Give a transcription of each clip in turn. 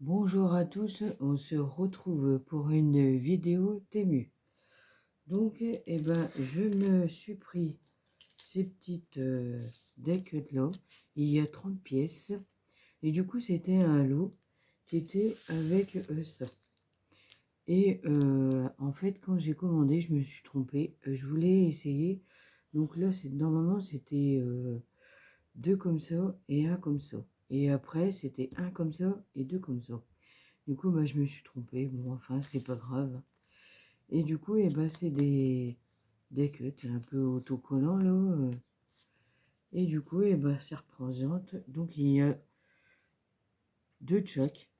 Bonjour à tous, on se retrouve pour une vidéo Temu. Donc, je me suis pris ces petites decks là. Il y a 30 pièces. Et du coup, c'était un lot qui était avec ça. Et en fait, quand j'ai commandé, je me suis trompée. Je voulais essayer. Donc là, normalement, c'était deux comme ça et un comme ça. Et après, c'était un comme ça et deux comme ça. Du coup, je me suis trompée. Bon, enfin, c'est pas grave. Et du coup, c'est des cuts un peu autocollants, là. Et du coup, ça représente. Donc, il y a deux chocs.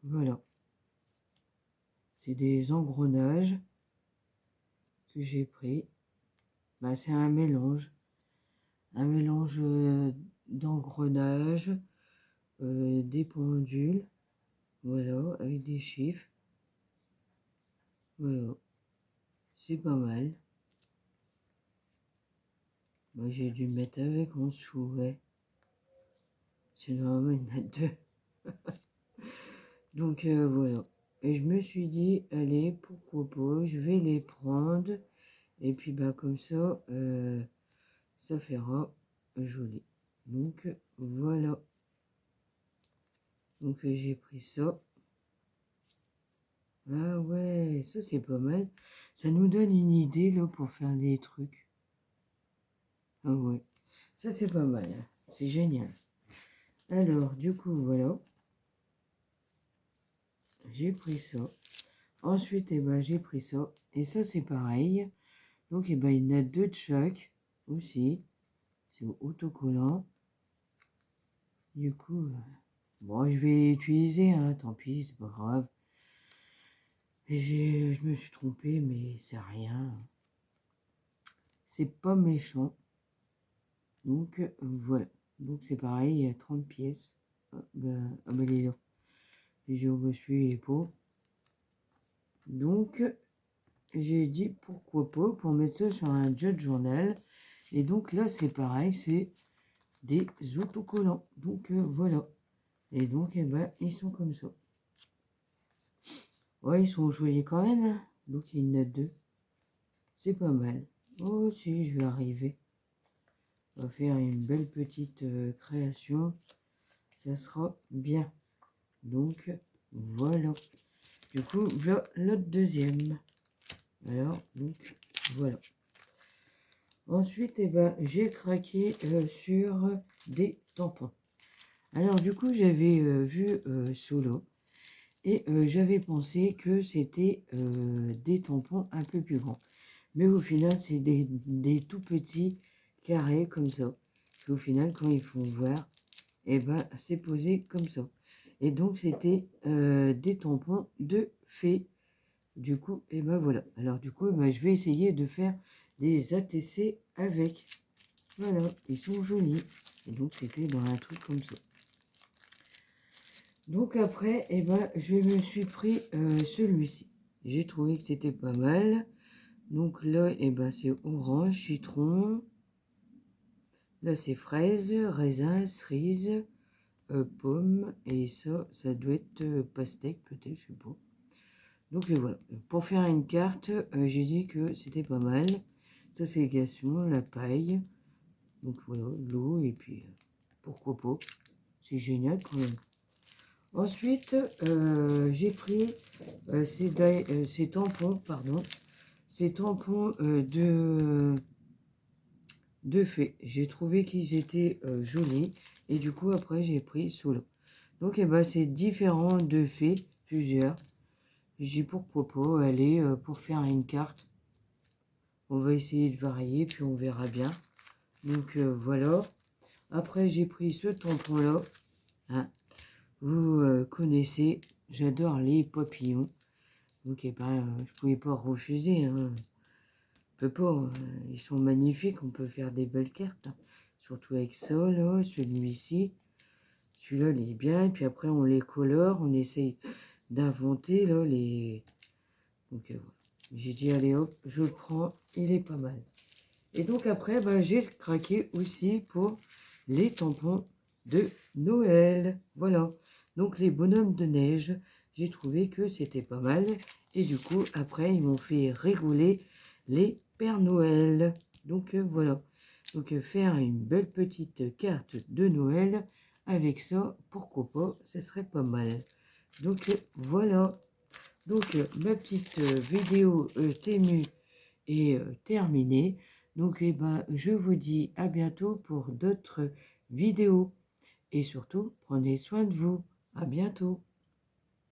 Voilà. C'est des engrenages que j'ai pris. C'est un mélange. Un mélange d'engrenages, des pendules. Voilà, avec des chiffres. Voilà. C'est pas mal. Moi, j'ai dû mettre avec en dessous, ouais. Sinon, il y en a deux. Donc, voilà. Et je me suis dit, allez, pourquoi pas, je vais les prendre. Et puis, comme ça, ça fera joli. Donc, voilà. Donc, j'ai pris ça. Ah ouais, ça, c'est pas mal. Ça nous donne une idée, là, pour faire des trucs. Ah ouais. Ça, c'est pas mal, hein. C'est génial. Alors, du coup, voilà. J'ai pris ça. Ensuite, j'ai pris ça. Et ça, c'est pareil. Donc, il y en a deux de chaque aussi. C'est autocollant. Du coup, bon, je vais utiliser, hein, tant pis, c'est pas grave. Je me suis trompée, mais c'est rien. C'est pas méchant. Donc, voilà. Donc, c'est pareil, il y a 30 pièces. Les là. J'ai reçu les pots. Donc, j'ai dit pourquoi pas pour mettre ça sur un jot journal. Et donc là, c'est pareil, c'est des autocollants. Donc, voilà. Et donc, ils sont comme ça. Ouais, ils sont jolis quand même, hein. Donc, il y en a deux. C'est pas mal. Oh, si, je vais arriver. On va faire une belle petite création. Ça sera bien. Donc, voilà. Du coup, voilà l'autre deuxième. Alors, donc, voilà. Ensuite, j'ai craqué sur des tampons. Alors, du coup, j'avais vu Solo. Et j'avais pensé que c'était des tampons un peu plus grands. Mais au final, c'est des tout petits carrés comme ça. Et au final, quand ils font voir, c'est posé comme ça. Et donc, c'était des tampons de fée. Du coup, voilà. Alors, du coup, je vais essayer de faire des ATC avec. Voilà, ils sont jolis. Et donc, c'était dans un truc comme ça. Donc après, je me suis pris celui-ci. J'ai trouvé que c'était pas mal. Donc là, c'est orange, citron. Là, c'est fraise, raisin, cerise, pomme. Et ça doit être pastèque, peut-être, je sais pas. Donc voilà. Pour faire une carte, j'ai dit que c'était pas mal. Ça, c'est l'également la paille. Donc voilà, l'eau. Et puis, pourquoi pas. C'est génial quand même. Ensuite, j'ai pris ces tampons, de fée. J'ai trouvé qu'ils étaient jolis et du coup après j'ai pris Solo. Donc c'est différent de fées, plusieurs. J'ai dit pourquoi pas aller pour faire une carte. On va essayer de varier puis on verra bien. Donc voilà. Après j'ai pris ce tampon là. Hein. Vous connaissez, j'adore les papillons. Donc, je pouvais pas refuser. Hein. On peut pas. Ils sont magnifiques. On peut faire des belles cartes. Hein. Surtout avec ça, là, celui-ci. Celui-là, il est bien. Et puis après, on les colore. On essaye d'inventer, là, les... Donc, voilà. J'ai dit, allez, hop, je le prends. Il est pas mal. Et donc, après, j'ai craqué aussi pour les tampons de Noël. Voilà. Donc les bonhommes de neige, j'ai trouvé que c'était pas mal. Et du coup, après, ils m'ont fait rigoler les Pères Noël. Donc voilà. Donc faire une belle petite carte de Noël avec ça, pourquoi pas, ce serait pas mal. Donc voilà. Donc ma petite vidéo Temu est terminée. Donc eh ben, je vous dis à bientôt pour d'autres vidéos. Et surtout, prenez soin de vous. À bientôt.